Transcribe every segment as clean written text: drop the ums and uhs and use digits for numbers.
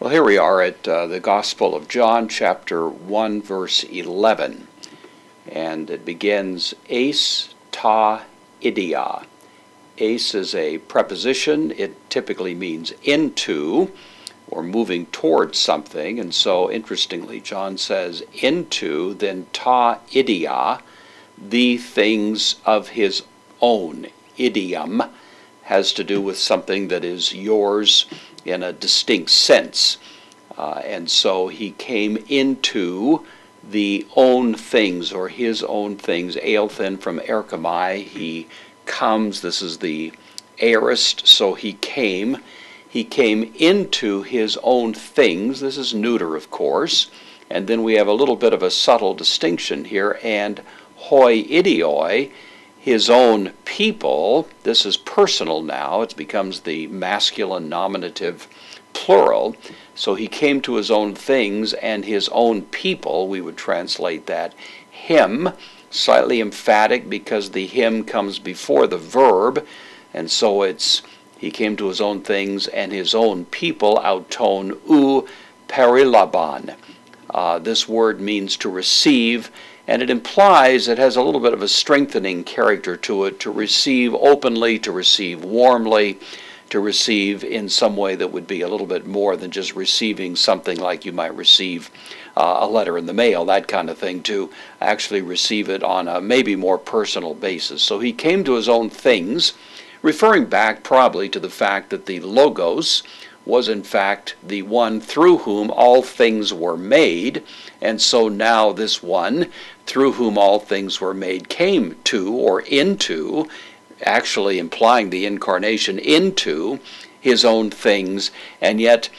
Well, here we are at the Gospel of John, chapter 1, verse 11. And it begins, eis ta idia. Eis is a preposition. It typically means into or moving towards something. And so, interestingly, John says into, then ta idia, the things of his own. Idiom has to do with something that is yours in a distinct sense. And so he came into the own things, or his own things. Eilthin from erkamai, he comes. This is the aorist, so he came. He came into his own things. This is neuter, of course. And then we have a little bit of a subtle distinction here. And hoi idioi, his own people. This is personal now. It becomes the masculine nominative plural. So he came to his own things, and his own people, we would translate that, him, slightly emphatic because the him comes before the verb, and so it's he came to his own things and his own people, auton ou perilaban. This word means to receive, and it implies, it has a little bit of a strengthening character to it, to receive openly, to receive warmly, to receive in some way that would be a little bit more than just receiving something like you might receive a letter in the mail, that kind of thing, to actually receive it on a maybe more personal basis. So he came to his own things, referring back probably to the fact that the Logos was in fact the one through whom all things were made, and so now this one through whom all things were made came to, or into, actually implying the incarnation, into his own things, and yet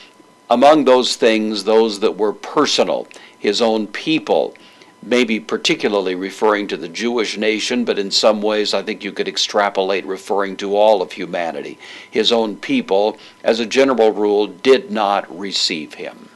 among those things, those that were personal, his own people, maybe particularly referring to the Jewish nation, but in some ways I think you could extrapolate referring to all of humanity. His own people, as a general rule, did not receive him.